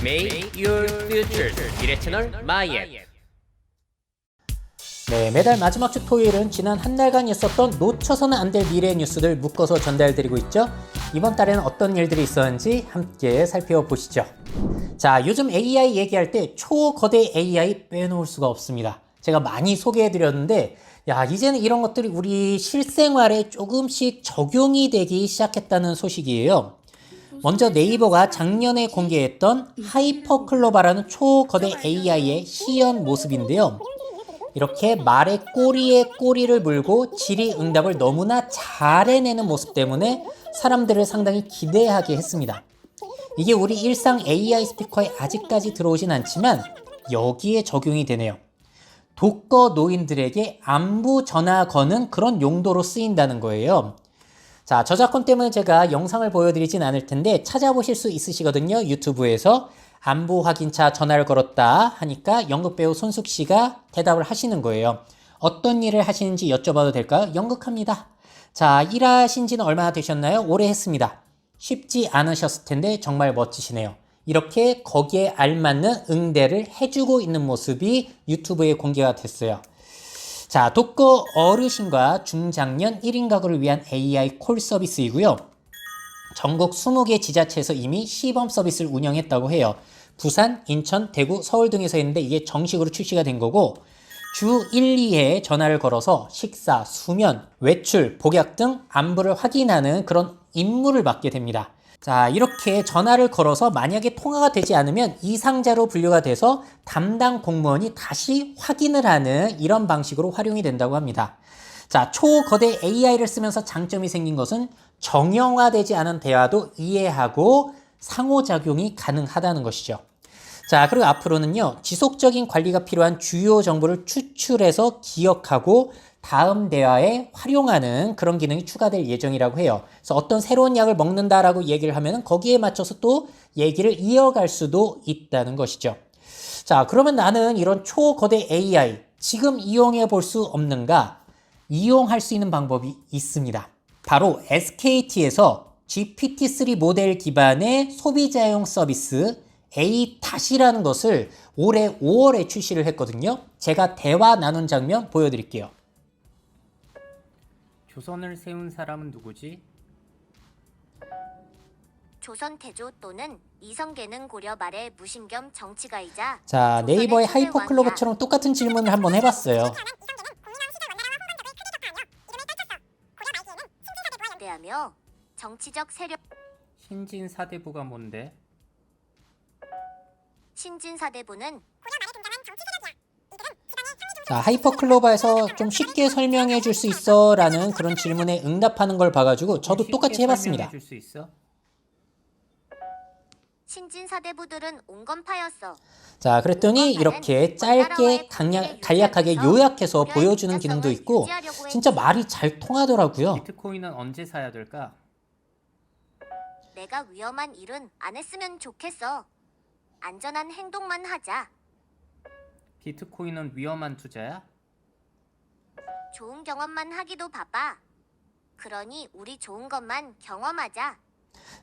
Make your future 미래 채널 마이앱. 네, 매달 마지막 주 토요일은 지난 한 달간 있었던 놓쳐서는 안 될 미래의 뉴스들 묶어서 전달드리고 있죠. 이번 달에는 어떤 일들이 있었는지 함께 살펴보시죠. 자, 요즘 AI 얘기할 때 초거대 AI 빼놓을 수가 없습니다. 제가 많이 소개해드렸는데 이제는 이런 것들이 우리 실생활에 조금씩 적용이 되기 시작했다는 소식이에요. 먼저 네이버가 작년에 공개했던 하이퍼클로바라는 초거대 AI의 시연 모습인데요. 이렇게 말의 꼬리에 꼬리를 물고 질의응답을 너무나 잘 해내는 모습 때문에 사람들을 상당히 기대하게 했습니다. 이게 우리 일상 AI 스피커에 아직까지 들어오진 않지만 여기에 적용이 되네요. 독거 노인들에게 안부 전화 거는 그런 용도로 쓰인다는 거예요. 자, 저작권 때문에 제가 영상을 보여드리진 않을 텐데 찾아보실 수 있으시거든요. 유튜브에서 안부 확인차 전화를 걸었다 하니까 연극배우 손숙 씨가 대답을 하시는 거예요. 어떤 일을 하시는지 여쭤봐도 될까요? 연극합니다. 자, 일하신 지는 얼마나 되셨나요? 오래 했습니다. 쉽지 않으셨을 텐데 정말 멋지시네요. 이렇게 거기에 알맞는 응대를 해주고 있는 모습이 유튜브에 공개가 됐어요. 자, 독거 어르신과 중장년 1인 가구를 위한 AI 콜 서비스이고요. 전국 20개 지자체에서 이미 시범 서비스를 운영했다고 해요. 부산, 인천, 대구, 서울 등에서 했는데 이게 정식으로 출시가 된 거고 주 1, 2회에 전화를 걸어서 식사, 수면, 외출, 복약 등 안부를 확인하는 그런 임무를 맡게 됩니다. 자, 이렇게 전화를 걸어서 만약에 통화가 되지 않으면 이상자로 분류가 돼서 담당 공무원이 다시 확인을 하는 이런 방식으로 활용이 된다고 합니다. 자, 초거대 AI를 쓰면서 장점이 생긴 것은 정형화되지 않은 대화도 이해하고 상호작용이 가능하다는 것이죠. 자, 그리고 앞으로는요, 지속적인 관리가 필요한 주요 정보를 추출해서 기억하고 다음 대화에 활용하는 그런 기능이 추가될 예정이라고 해요. 그래서 어떤 새로운 약을 먹는다라고 얘기를 하면 거기에 맞춰서 또 얘기를 이어갈 수도 있다는 것이죠. 자, 그러면 나는 이런 초거대 AI 지금 이용해 볼 수 없는가? 이용할 수 있는 방법이 있습니다. 바로 SKT에서 GPT-3 모델 기반의 소비자용 서비스 A-라는 것을 올해 5월에 출시를 했거든요. 제가 대화 나눈 장면 보여드릴게요. 조선을 세운 사람은 누구지? 조선 태조 또는 이성계는 고려 말의 무신겸 정치가이자 자, 네이버의 조선의 하이퍼클로버처럼 똑같은 질문을 한번 해봤어요. 대하며 정치적 세력 신진사대부가 뭔데? 신진사대부는 자, 하이퍼클로버에서 좀 쉽게 설명해 줄 수 있어? 라는 그런 질문에 응답하는 걸 봐가지고 저도 똑같이 해봤습니다. 설명해 줄 수 있어? 신진사대부들은 온건파였어. 자, 그랬더니 이렇게 짧게 간략하게 요약해서 보여주는 기능도 있고 진짜 말이 잘 통하더라고요. 비트코인은 언제 사야 될까? 내가 위험한 일은 안 했으면 좋겠어. 안전한 행동만 하자. 비트코인은 위험한 투자야? 좋은 경험만 하기도 바빠. 그러니 우리 좋은 것만 경험하자.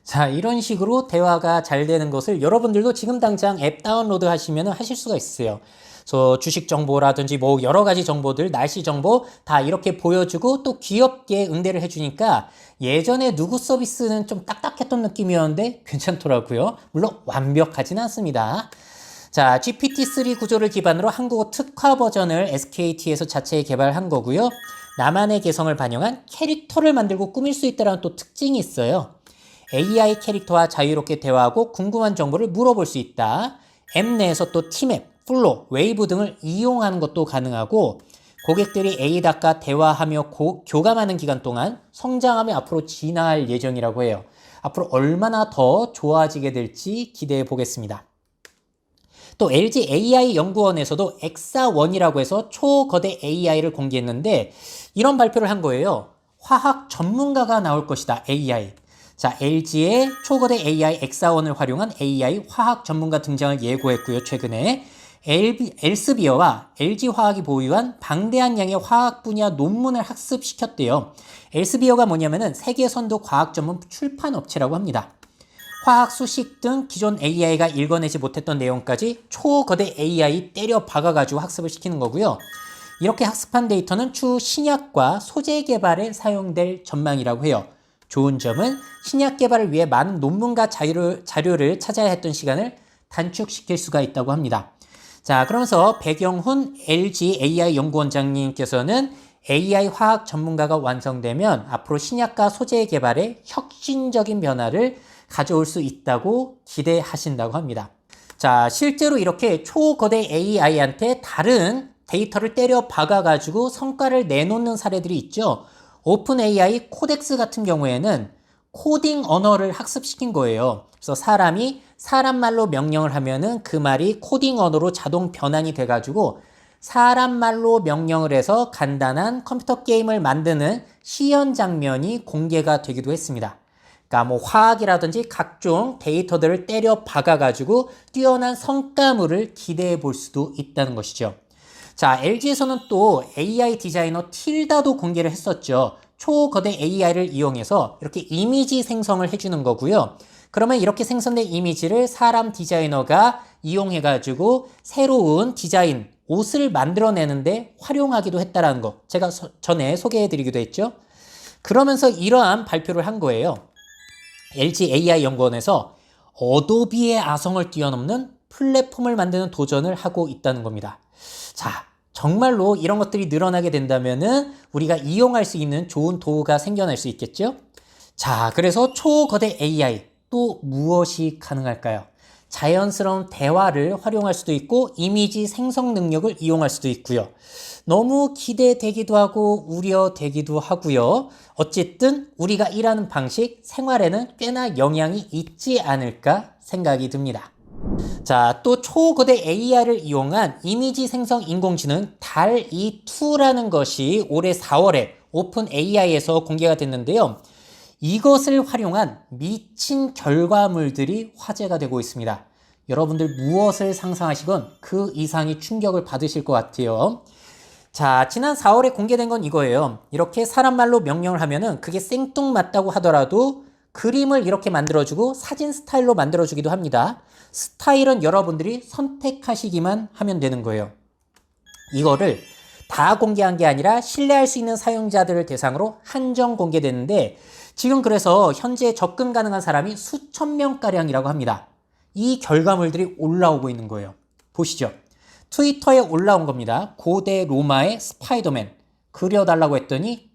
자, 이런 식으로 대화가 잘 되는 것을 여러분들도 지금 당장 앱 다운로드 하시면 하실 수가 있어요. 그래서 주식 정보라든지 뭐 여러 가지 정보들, 날씨 정보 다 이렇게 보여주고 또 귀엽게 응대를 해주니까 예전에 누구 서비스는 좀 딱딱했던 느낌이었는데 괜찮더라고요. 물론 완벽하진 않습니다. 자, GPT-3 구조를 기반으로 한국어 특화 버전을 SKT에서 자체 개발한 거고요. 나만의 개성을 반영한 캐릭터를 만들고 꾸밀 수 있다는 또 특징이 있어요. AI 캐릭터와 자유롭게 대화하고 궁금한 정보를 물어볼 수 있다. 앱 내에서 또 팀앱, 플로, 웨이브 등을 이용하는 것도 가능하고 고객들이 A닷과 대화하며 교감하는 기간 동안 성장하며 앞으로 진화할 예정이라고 해요. 앞으로 얼마나 더 좋아지게 될지 기대해 보겠습니다. 또 LG AI 연구원에서도 엑사1이라고 해서 초거대 AI를 공개했는데 이런 발표를 한 거예요. 화학 전문가가 나올 것이다, AI. 자, LG의 초거대 AI 엑사1을 활용한 AI 화학 전문가 등장을 예고했고요, 최근에. 엘스비어와 LG화학이 보유한 방대한 양의 화학 분야 논문을 학습시켰대요. 엘스비어가 뭐냐면은 세계 선도 과학 전문 출판 업체라고 합니다. 화학, 수식 등 기존 AI가 읽어내지 못했던 내용까지 초거대 AI 때려 박아가지고 학습을 시키는 거고요. 이렇게 학습한 데이터는 추후 신약과 소재 개발에 사용될 전망이라고 해요. 좋은 점은 신약 개발을 위해 많은 논문과 자료를 찾아야 했던 시간을 단축시킬 수가 있다고 합니다. 자, 그러면서 백영훈 LG AI 연구원장님께서는 AI 화학 전문가가 완성되면 앞으로 신약과 소재 개발에 혁신적인 변화를 가져올 수 있다고 기대하신다고 합니다. 자, 실제로 이렇게 초거대 AI한테 다른 데이터를 때려 박아가지고 성과를 내놓는 사례들이 있죠. 오픈 AI 코덱스 같은 경우에는 코딩 언어를 학습시킨 거예요. 그래서 사람이 사람 말로 명령을 하면은 그 말이 코딩 언어로 자동 변환이 돼가지고 사람 말로 명령을 해서 간단한 컴퓨터 게임을 만드는 시연 장면이 공개가 되기도 했습니다. 그러니까 뭐 화학이라든지 각종 데이터들을 때려 박아가지고 뛰어난 성과물을 기대해 볼 수도 있다는 것이죠. 자, LG에서는 또 AI 디자이너 틸다도 공개를 했었죠. 초거대 AI를 이용해서 이렇게 이미지 생성을 해주는 거고요. 그러면 이렇게 생성된 이미지를 사람 디자이너가 이용해가지고 새로운 디자인, 옷을 만들어내는데 활용하기도 했다라는 거 제가 전에 소개해드리기도 했죠. 그러면서 이러한 발표를 한 거예요. LG AI 연구원에서 어도비의 아성을 뛰어넘는 플랫폼을 만드는 도전을 하고 있다는 겁니다. 자, 정말로 이런 것들이 늘어나게 된다면은 우리가 이용할 수 있는 좋은 도구가 생겨날 수 있겠죠? 자, 그래서 초거대 AI 또 무엇이 가능할까요? 자연스러운 대화를 활용할 수도 있고 이미지 생성 능력을 이용할 수도 있고요. 너무 기대되기도 하고 우려되기도 하고요. 어쨌든 우리가 일하는 방식, 생활에는 꽤나 영향이 있지 않을까 생각이 듭니다. 자, 또 초거대 AI를 이용한 이미지 생성 인공지능 DALL-E2라는 것이 올해 4월에 오픈 AI에서 공개가 됐는데요. 이것을 활용한 미친 결과물들이 화제가 되고 있습니다. 여러분들 무엇을 상상하시건 그 이상의 충격을 받으실 것 같아요. 자, 지난 4월에 공개된 건 이거예요. 이렇게 사람 말로 명령을 하면은 그게 생뚱맞다고 하더라도 그림을 이렇게 만들어주고 사진 스타일로 만들어주기도 합니다. 스타일은 여러분들이 선택하시기만 하면 되는 거예요. 이거를 다 공개한 게 아니라 신뢰할 수 있는 사용자들을 대상으로 한정 공개됐는데 지금 그래서 현재 접근 가능한 사람이 수천 명가량이라고 합니다. 이 결과물들이 올라오고 있는 거예요. 보시죠. 트위터에 올라온 겁니다. 고대 로마의 스파이더맨 그려달라고 했더니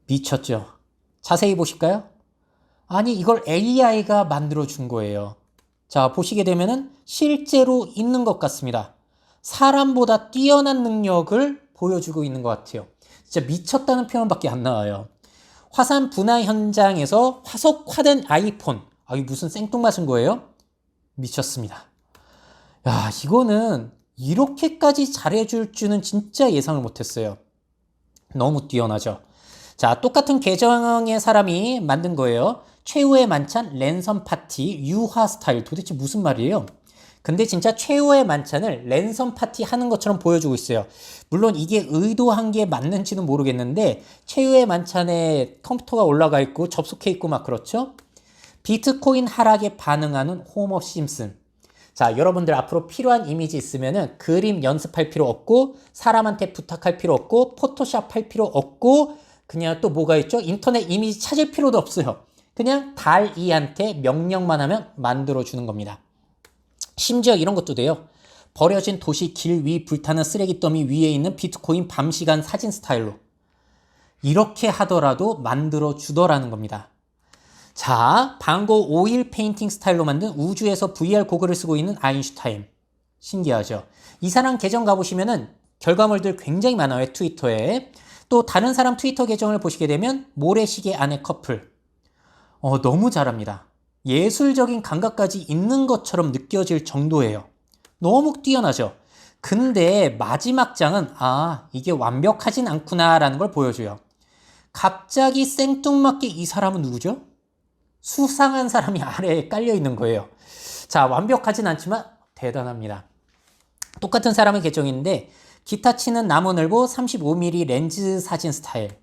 미쳤죠. 자세히 보실까요? 아니 이걸 AI가 만들어준 거예요. 자, 보시게 되면은 실제로 있는 것 같습니다. 사람보다 뛰어난 능력을 보여주고 있는 것 같아요. 진짜 미쳤다는 표현밖에 안 나와요. 화산 분화 현장에서 화석화된 아이폰. 아, 이게 무슨 생뚱맞은 거예요? 미쳤습니다. 야, 이거는 이렇게까지 잘해줄 줄은 진짜 예상을 못했어요. 너무 뛰어나죠. 자, 똑같은 계정의 사람이 만든 거예요. 최후의 만찬 랜선 파티 유화 스타일. 도대체 무슨 말이에요? 근데 진짜 최후의 만찬을 랜선 파티 하는 것처럼 보여주고 있어요. 물론 이게 의도한 게 맞는지는 모르겠는데 최후의 만찬에 컴퓨터가 올라가 있고 접속해 있고 막 그렇죠? 비트코인 하락에 반응하는 호머 심슨. 자, 여러분들 앞으로 필요한 이미지 있으면은 그림 연습할 필요 없고 사람한테 부탁할 필요 없고 포토샵 할 필요 없고 그냥 또 뭐가 있죠? 인터넷 이미지 찾을 필요도 없어요. 그냥 DALL-E한테 명령만 하면 만들어주는 겁니다. 심지어 이런 것도 돼요. 버려진 도시 길 위 불타는 쓰레기 더미 위에 있는 비트코인 밤시간 사진 스타일로. 이렇게 하더라도 만들어주더라는 겁니다. 자, 방고 오일 페인팅 스타일로 만든 우주에서 VR 고글을 쓰고 있는 아인슈타인. 신기하죠? 이 사람 계정 가보시면은 결과물들 굉장히 많아요. 트위터에. 또 다른 사람 트위터 계정을 보시게 되면 모래시계 안의 커플. 너무 잘합니다. 예술적인 감각까지 있는 것처럼 느껴질 정도예요. 너무 뛰어나죠? 근데 마지막 장은 이게 완벽하진 않구나라는 걸 보여줘요. 갑자기 생뚱맞게 이 사람은 누구죠? 수상한 사람이 아래에 깔려 있는 거예요. 자, 완벽하진 않지만 대단합니다. 똑같은 사람의 계정인데 기타 치는 나무늘보 35mm 렌즈 사진 스타일.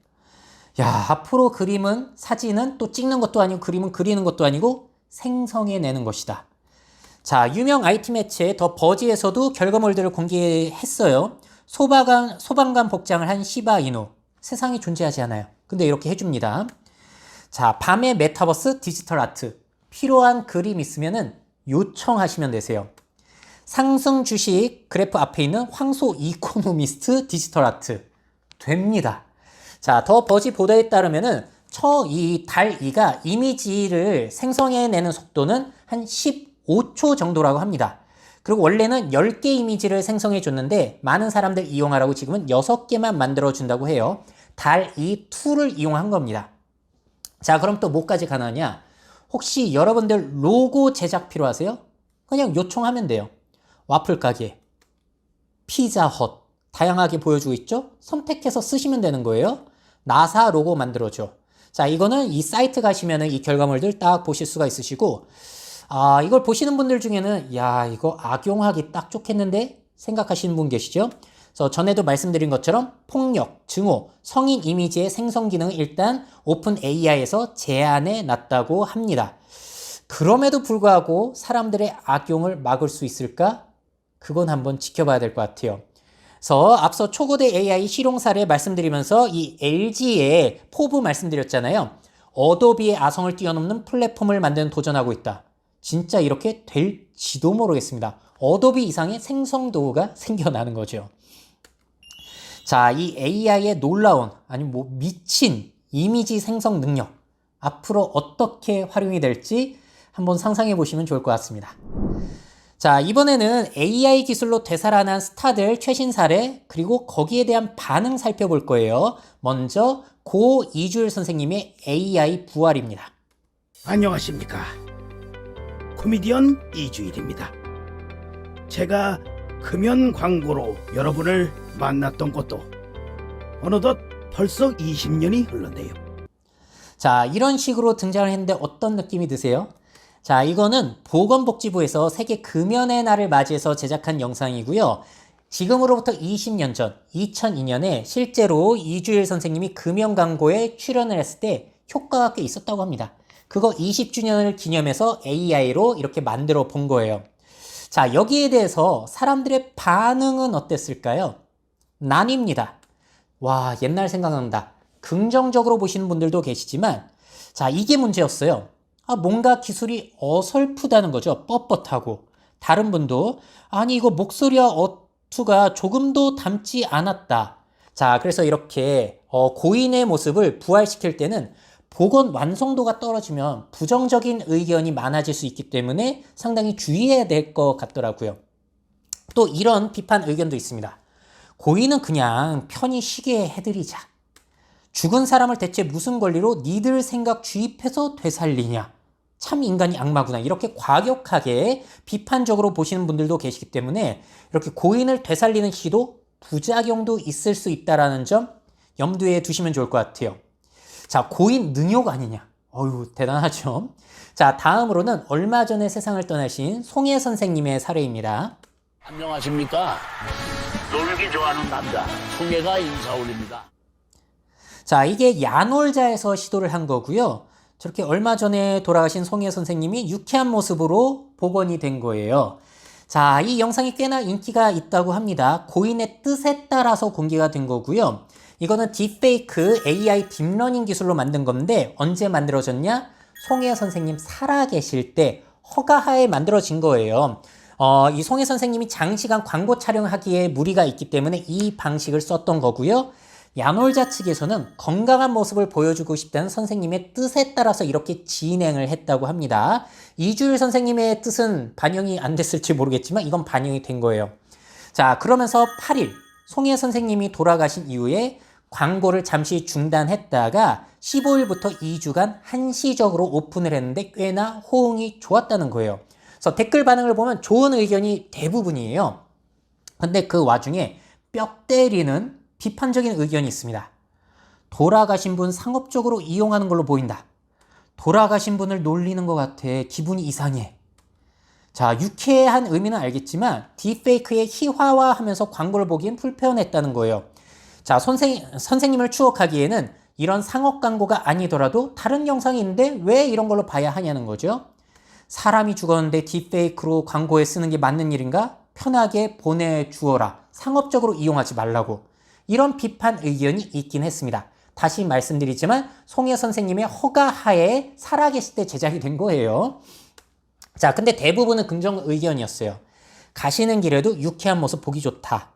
야, 앞으로 그림은 사진은 또 찍는 것도 아니고 그림은 그리는 것도 아니고 생성해내는 것이다. 자, 유명 IT 매체 더 버지에서도 결과물들을 공개했어요. 소방관 복장을 한 시바이누. 세상에 존재하지 않아요. 근데 이렇게 해줍니다. 자, 밤의 메타버스 디지털 아트. 필요한 그림 있으면은 요청하시면 되세요. 상승 주식 그래프 앞에 있는 황소 이코노미스트 디지털 아트. 됩니다. 자, 더 버지 보도에 따르면은 이 달2가 이미지를 생성해내는 속도는 한 15초 정도라고 합니다. 그리고 원래는 10개 이미지를 생성해 줬는데 많은 사람들 이용하라고 지금은 6개만 만들어 준다고 해요. 달2 2를 이용한 겁니다. 자, 그럼 또 뭐까지 가능하냐? 혹시 여러분들 로고 제작 필요하세요? 그냥 요청하면 돼요. 와플 가게, 피자헛 다양하게 보여주고 있죠? 선택해서 쓰시면 되는 거예요. 나사 로고 만들어줘. 자, 이거는 이 사이트 가시면은 이 결과물들 딱 보실 수가 있으시고, 이걸 보시는 분들 중에는 야, 이거 악용하기 딱 좋겠는데 생각하시는 분 계시죠? 그래서 전에도 말씀드린 것처럼 폭력, 증오, 성인 이미지의 생성 기능은 일단 오픈 AI에서 제한해 놨다고 합니다. 그럼에도 불구하고 사람들의 악용을 막을 수 있을까? 그건 한번 지켜봐야 될 것 같아요. 그래서 앞서 초거대 AI 실용 사례 말씀드리면서 이 LG의 포부 말씀드렸잖아요. 어도비의 아성을 뛰어넘는 플랫폼을 만드는 도전하고 있다. 진짜 이렇게 될지도 모르겠습니다. 어도비 이상의 생성도구가 생겨나는 거죠. 자, 이 AI의 놀라운, 아니면 미친 이미지 생성 능력. 앞으로 어떻게 활용이 될지 한번 상상해 보시면 좋을 것 같습니다. 자, 이번에는 AI 기술로 되살아난 스타들 최신 사례, 그리고 거기에 대한 반응 살펴볼 거예요. 먼저 고 이주일 선생님의 AI 부활입니다. 안녕하십니까. 코미디언 이주일입니다. 제가 금연 광고로 여러분을 만났던 것도 어느덧 벌써 20년이 흘렀네요. 자, 이런 식으로 등장을 했는데 어떤 느낌이 드세요? 자, 이거는 보건복지부에서 세계 금연의 날을 맞이해서 제작한 영상이고요. 지금으로부터 20년 전 2002년에 실제로 이주일 선생님이 금연 광고에 출연을 했을 때 효과가 꽤 있었다고 합니다. 그거 20주년을 기념해서 AI로 이렇게 만들어 본 거예요. 자, 여기에 대해서 사람들의 반응은 어땠을까요? 나뉩니다. 와, 옛날 생각난다. 긍정적으로 보시는 분들도 계시지만, 자, 이게 문제였어요. 뭔가 기술이 어설프다는 거죠. 뻣뻣하고. 다른 분도 아니 이거 목소리와 어투가 조금도 닮지 않았다. 자, 그래서 이렇게 고인의 모습을 부활시킬 때는 복원 완성도가 떨어지면 부정적인 의견이 많아질 수 있기 때문에 상당히 주의해야 될 것 같더라고요. 또 이런 비판 의견도 있습니다. 고인은 그냥 편히 쉬게 해드리자. 죽은 사람을 대체 무슨 권리로 니들 생각 주입해서 되살리냐. 참 인간이 악마구나. 이렇게 과격하게 비판적으로 보시는 분들도 계시기 때문에 이렇게 고인을 되살리는 시도 부작용도 있을 수 있다는 점 염두에 두시면 좋을 것 같아요. 자, 고인 능욕 아니냐. 어휴, 대단하죠. 자, 다음으로는 얼마 전에 세상을 떠나신 송혜 선생님의 사례입니다. 안녕하십니까. 놀기 좋아하는 남자 송혜가 인사 올립니다. 자, 이게 야놀자에서 시도를 한 거고요. 저렇게 얼마 전에 돌아가신 송혜 선생님이 유쾌한 모습으로 복원이 된 거예요. 자, 이 영상이 꽤나 인기가 있다고 합니다. 고인의 뜻에 따라서 공개가 된 거고요. 이거는 딥페이크 AI 딥러닝 기술로 만든 건데 언제 만들어졌냐? 송혜 선생님 살아계실 때 허가하에 만들어진 거예요. 이 송혜 선생님이 장시간 광고 촬영하기에 무리가 있기 때문에 이 방식을 썼던 거고요. 야놀자 측에서는 건강한 모습을 보여주고 싶다는 선생님의 뜻에 따라서 이렇게 진행을 했다고 합니다. 이주일 선생님의 뜻은 반영이 안 됐을지 모르겠지만 이건 반영이 된 거예요. 자, 그러면서 8일 송혜 선생님이 돌아가신 이후에 광고를 잠시 중단했다가 15일부터 2주간 한시적으로 오픈을 했는데 꽤나 호응이 좋았다는 거예요. 그래서 댓글 반응을 보면 좋은 의견이 대부분이에요. 근데 그 와중에 뼈 때리는 비판적인 의견이 있습니다. 돌아가신 분 상업적으로 이용하는 걸로 보인다. 돌아가신 분을 놀리는 것 같아. 기분이 이상해. 자, 유쾌한 의미는 알겠지만 딥페이크의 희화화하면서 광고를 보기엔 불편했다는 거예요. 자, 선생님을 추억하기에는 이런 상업 광고가 아니더라도 다른 영상이 있는데 왜 이런 걸로 봐야 하냐는 거죠. 사람이 죽었는데 딥페이크로 광고에 쓰는 게 맞는 일인가? 편하게 보내주어라. 상업적으로 이용하지 말라고. 이런 비판 의견이 있긴 했습니다. 다시 말씀드리지만 송혜 선생님의 허가하에 살아계실 때 제작이 된 거예요. 자, 근데 대부분은 긍정 의견이었어요. 가시는 길에도 유쾌한 모습 보기 좋다.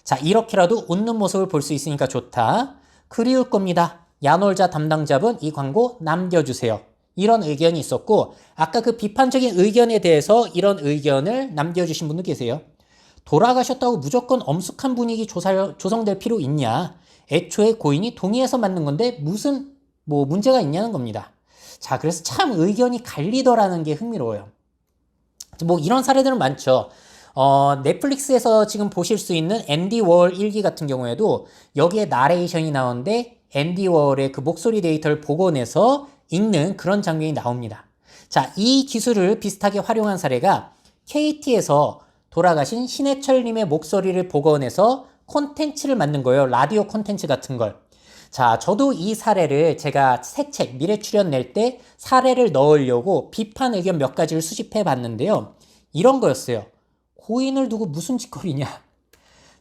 자, 이렇게라도 웃는 모습을 볼 수 있으니까 좋다. 그리울 겁니다. 야놀자 담당자분 이 광고 남겨주세요. 이런 의견이 있었고, 아까 그 비판적인 의견에 대해서 이런 의견을 남겨주신 분도 계세요. 돌아가셨다고 무조건 엄숙한 분위기 조성될 필요 있냐? 애초에 고인이 동의해서 만든 건데 무슨 문제가 있냐는 겁니다. 자, 그래서 참 의견이 갈리더라는 게 흥미로워요. 이런 사례들은 많죠. 넷플릭스에서 지금 보실 수 있는 앤디 워홀 일기 같은 경우에도 여기에 나레이션이 나오는데 앤디 워홀의 그 목소리 데이터를 복원해서 읽는 그런 장면이 나옵니다. 자, 이 기술을 비슷하게 활용한 사례가 KT에서 돌아가신 신해철님의 목소리를 복원해서 콘텐츠를 만든 거예요. 라디오 콘텐츠 같은 걸. 자, 저도 이 사례를 제가 새 책 미래출연 낼 때 사례를 넣으려고 비판 의견 몇 가지를 수집해 봤는데요. 이런 거였어요. 고인을 두고 무슨 짓거리냐.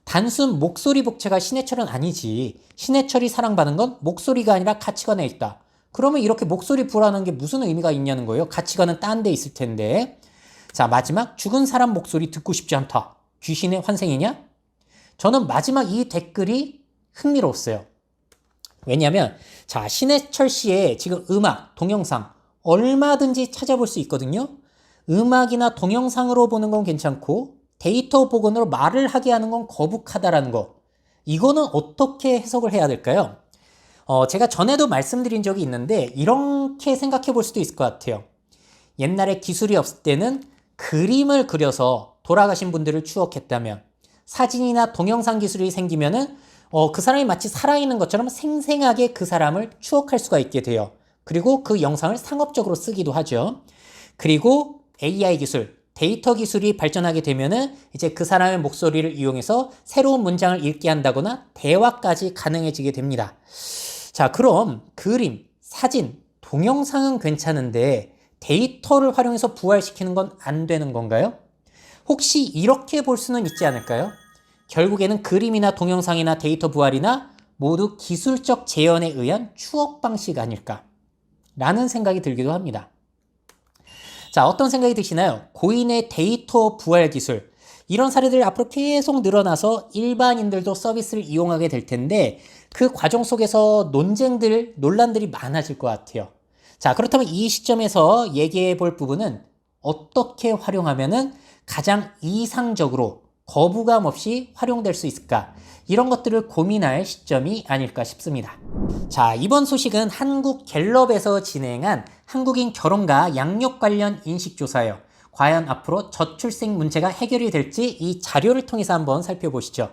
단순 목소리 복제가 신해철은 아니지. 신해철이 사랑받는 건 목소리가 아니라 가치관에 있다. 그러면 이렇게 목소리 부라는 게 무슨 의미가 있냐는 거예요. 가치관은 딴 데 있을 텐데. 자, 마지막 죽은 사람 목소리 듣고 싶지 않다. 귀신의 환생이냐? 저는 마지막 이 댓글이 흥미로웠어요. 왜냐하면 자, 신해철 씨의 지금 음악, 동영상 얼마든지 찾아볼 수 있거든요. 음악이나 동영상으로 보는 건 괜찮고 데이터 복원으로 말을 하게 하는 건 거북하다라는 거. 이거는 어떻게 해석을 해야 될까요? 제가 전에도 말씀드린 적이 있는데 이렇게 생각해 볼 수도 있을 것 같아요. 옛날에 기술이 없을 때는 그림을 그려서 돌아가신 분들을 추억했다면 사진이나 동영상 기술이 생기면은 그 사람이 마치 살아있는 것처럼 생생하게 그 사람을 추억할 수가 있게 돼요. 그리고 그 영상을 상업적으로 쓰기도 하죠. 그리고 AI 기술, 데이터 기술이 발전하게 되면은 이제 그 사람의 목소리를 이용해서 새로운 문장을 읽게 한다거나 대화까지 가능해지게 됩니다. 자, 그럼 그림, 사진, 동영상은 괜찮은데 데이터를 활용해서 부활시키는 건 안 되는 건가요? 혹시 이렇게 볼 수는 있지 않을까요? 결국에는 그림이나 동영상이나 데이터 부활이나 모두 기술적 재현에 의한 추억 방식 아닐까? 라는 생각이 들기도 합니다. 자, 어떤 생각이 드시나요? 고인의 데이터 부활 기술. 이런 사례들이 앞으로 계속 늘어나서 일반인들도 서비스를 이용하게 될 텐데 그 과정 속에서 논란들이 많아질 것 같아요. 자, 그렇다면 이 시점에서 얘기해 볼 부분은 어떻게 활용하면은 가장 이상적으로 거부감 없이 활용될 수 있을까? 이런 것들을 고민할 시점이 아닐까 싶습니다. 자, 이번 소식은 한국갤럽에서 진행한 한국인 결혼과 양육 관련 인식조사예요. 과연 앞으로 저출생 문제가 해결이 될지 이 자료를 통해서 한번 살펴보시죠.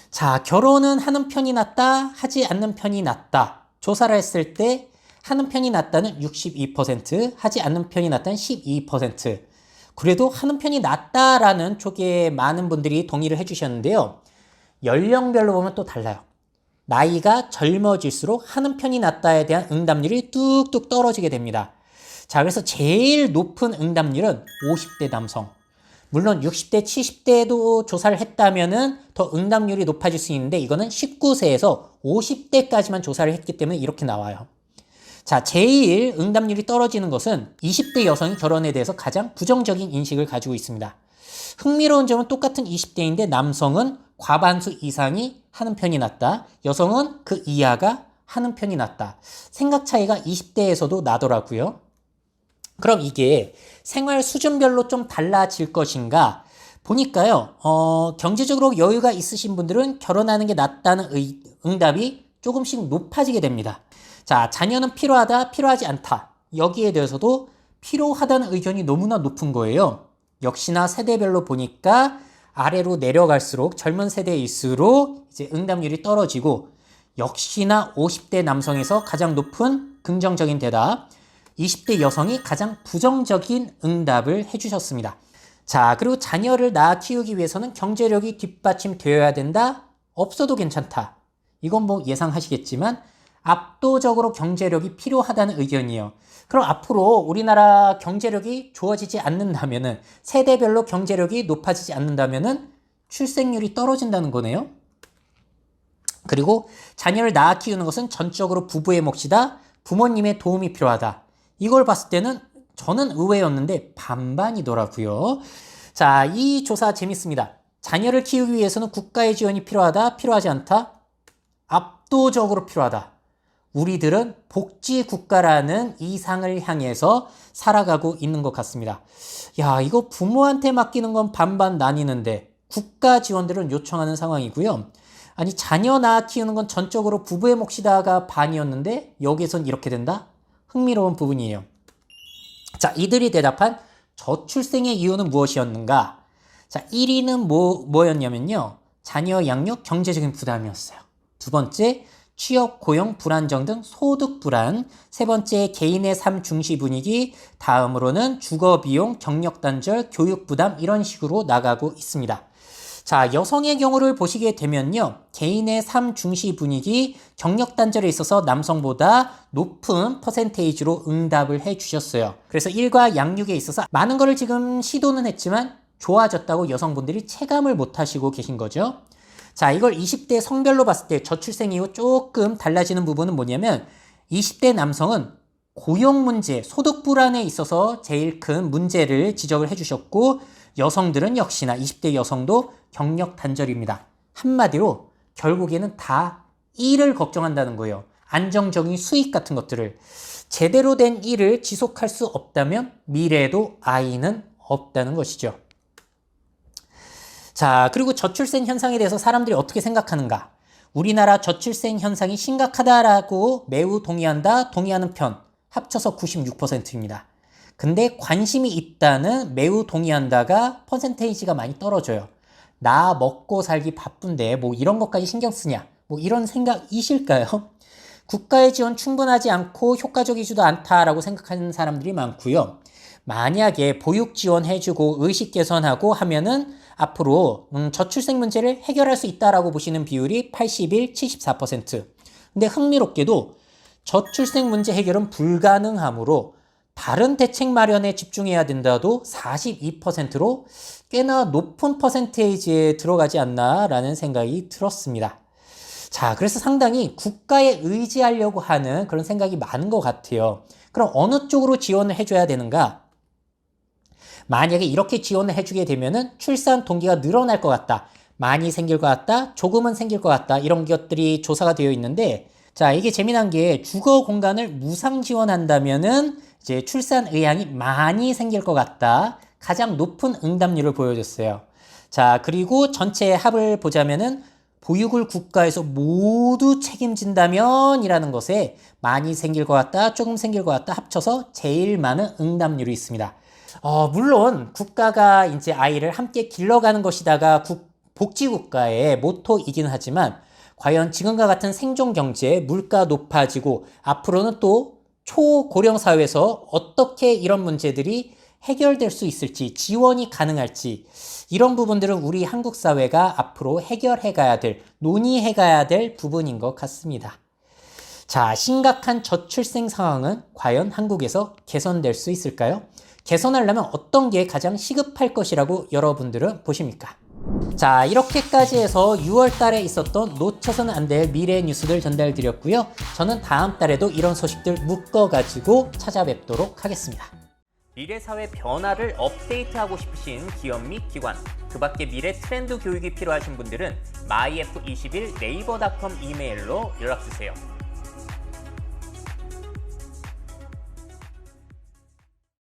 자, 결혼은 하는 편이 낫다, 하지 않는 편이 낫다. 조사를 했을 때 하는 편이 낫다는 62%, 하지 않는 편이 낫다는 12%. 그래도 하는 편이 낫다라는 쪽에 많은 분들이 동의를 해주셨는데요. 연령별로 보면 또 달라요. 나이가 젊어질수록 하는 편이 낫다에 대한 응답률이 뚝뚝 떨어지게 됩니다. 자, 그래서 제일 높은 응답률은 50대 남성. 물론 60대, 70대도 조사를 했다면은 더 응답률이 높아질 수 있는데 이거는 19세에서 50대까지만 조사를 했기 때문에 이렇게 나와요. 자, 제일 응답률이 떨어지는 것은 20대 여성이 결혼에 대해서 가장 부정적인 인식을 가지고 있습니다. 흥미로운 점은 똑같은 20대인데 남성은 과반수 이상이 하는 편이 낫다. 여성은 그 이하가 하는 편이 낫다. 생각 차이가 20대에서도 나더라고요. 그럼 이게 생활 수준별로 좀 달라질 것인가? 보니까요, 경제적으로 여유가 있으신 분들은 결혼하는 게 낫다는 응답이 조금씩 높아지게 됩니다. 자, 자녀는 필요하다, 필요하지 않다. 여기에 대해서도 필요하다는 의견이 너무나 높은 거예요. 역시나 세대별로 보니까 아래로 내려갈수록 젊은 세대일수록 이제 응답률이 떨어지고 역시나 50대 남성에서 가장 높은 긍정적인 대답, 20대 여성이 가장 부정적인 응답을 해주셨습니다. 자, 그리고 자녀를 낳아 키우기 위해서는 경제력이 뒷받침되어야 된다? 없어도 괜찮다. 이건 뭐 예상하시겠지만 압도적으로 경제력이 필요하다는 의견이에요. 그럼 앞으로 우리나라 경제력이 좋아지지 않는다면은, 세대별로 경제력이 높아지지 않는다면은 출생률이 떨어진다는 거네요. 그리고 자녀를 낳아 키우는 것은 전적으로 부부의 몫이다. 부모님의 도움이 필요하다. 이걸 봤을 때는 저는 의외였는데 반반이더라고요. 자, 이 조사 재밌습니다. 자녀를 키우기 위해서는 국가의 지원이 필요하다, 필요하지 않다? 압도적으로 필요하다. 우리들은 복지국가라는 이상을 향해서 살아가고 있는 것 같습니다. 야, 이거 부모한테 맡기는 건 반반 나뉘는데 국가 지원들은 요청하는 상황이고요. 아니, 자녀 낳아 키우는 건 전적으로 부부의 몫이다가 반이었는데 여기선 이렇게 된다? 흥미로운 부분이에요. 자, 이들이 대답한 저출생의 이유는 무엇이었는가? 자, 1위는 뭐였냐면요. 자녀 양육 경제적인 부담이었어요. 두 번째, 취업, 고용, 불안정 등 소득 불안. 세 번째, 개인의 삶 중시 분위기. 다음으로는 주거 비용, 경력 단절, 교육 부담 이런 식으로 나가고 있습니다. 자, 여성의 경우를 보시게 되면요. 개인의 삶 중시 분위기, 경력 단절에 있어서 남성보다 높은 퍼센테이지로 응답을 해 주셨어요. 그래서 일과 양육에 있어서 많은 거를 지금 시도는 했지만 좋아졌다고 여성분들이 체감을 못 하시고 계신 거죠. 자, 이걸 20대 성별로 봤을 때 저출생 이후 조금 달라지는 부분은 뭐냐면 20대 남성은 고용 문제, 소득 불안에 있어서 제일 큰 문제를 지적을 해주셨고 여성들은 역시나 20대 여성도 경력 단절입니다. 한마디로 결국에는 다 일을 걱정한다는 거예요. 안정적인 수익 같은 것들을. 제대로 된 일을 지속할 수 없다면 미래에도 아이는 없다는 것이죠. 자, 그리고 저출생 현상에 대해서 사람들이 어떻게 생각하는가? 우리나라 저출생 현상이 심각하다라고 매우 동의한다, 동의하는 편 합쳐서 96%입니다. 근데 관심이 있다는 매우 동의한다가 퍼센테이지가 많이 떨어져요. 나 먹고 살기 바쁜데 뭐 이런 것까지 신경 쓰냐? 뭐 이런 생각이실까요? 국가의 지원 충분하지 않고 효과적이지도 않다라고 생각하는 사람들이 많고요. 만약에 보육 지원해주고 의식 개선하고 하면은 앞으로 저출생 문제를 해결할 수 있다라고 보시는 비율이 81, 74%. 근데 흥미롭게도 저출생 문제 해결은 불가능하므로 다른 대책 마련에 집중해야 된다도 42%로 꽤나 높은 퍼센테이지에 들어가지 않나라는 생각이 들었습니다. 자, 그래서 상당히 국가에 의지하려고 하는 그런 생각이 많은 것 같아요. 그럼 어느 쪽으로 지원을 해줘야 되는가? 만약에 이렇게 지원을 해주게 되면은 출산 동기가 늘어날 것 같다. 많이 생길 것 같다. 조금은 생길 것 같다. 이런 것들이 조사가 되어 있는데, 자, 이게 재미난 게 주거 공간을 무상 지원한다면은 이제 출산 의향이 많이 생길 것 같다. 가장 높은 응답률을 보여줬어요. 자, 그리고 전체 합을 보자면은 보육을 국가에서 모두 책임진다면 이라는 것에 많이 생길 것 같다, 조금 생길 것 같다 합쳐서 제일 많은 응답률이 있습니다. 물론 국가가 이제 아이를 함께 길러가는 것이다가 복지국가의 모토이긴 하지만 과연 지금과 같은 생존 경제, 물가 높아지고 앞으로는 또 초고령 사회에서 어떻게 이런 문제들이 해결될 수 있을지, 지원이 가능할지 이런 부분들은 우리 한국 사회가 앞으로 해결해 가야 될, 논의해 가야 될 부분인 것 같습니다. 자, 심각한 저출생 상황은 과연 한국에서 개선될 수 있을까요? 개선하려면 어떤 게 가장 시급할 것이라고 여러분들은 보십니까? 자, 이렇게까지 해서 6월 달에 있었던 놓쳐서는 안 될 미래의 뉴스들 전달드렸고요. 저는 다음 달에도 이런 소식들 묶어가지고 찾아뵙도록 하겠습니다. 미래사회 변화를 업데이트하고 싶으신 기업 및 기관, 그 밖에 미래 트렌드 교육이 필요하신 분들은 myf21 네이버닷컴 이메일로 연락주세요.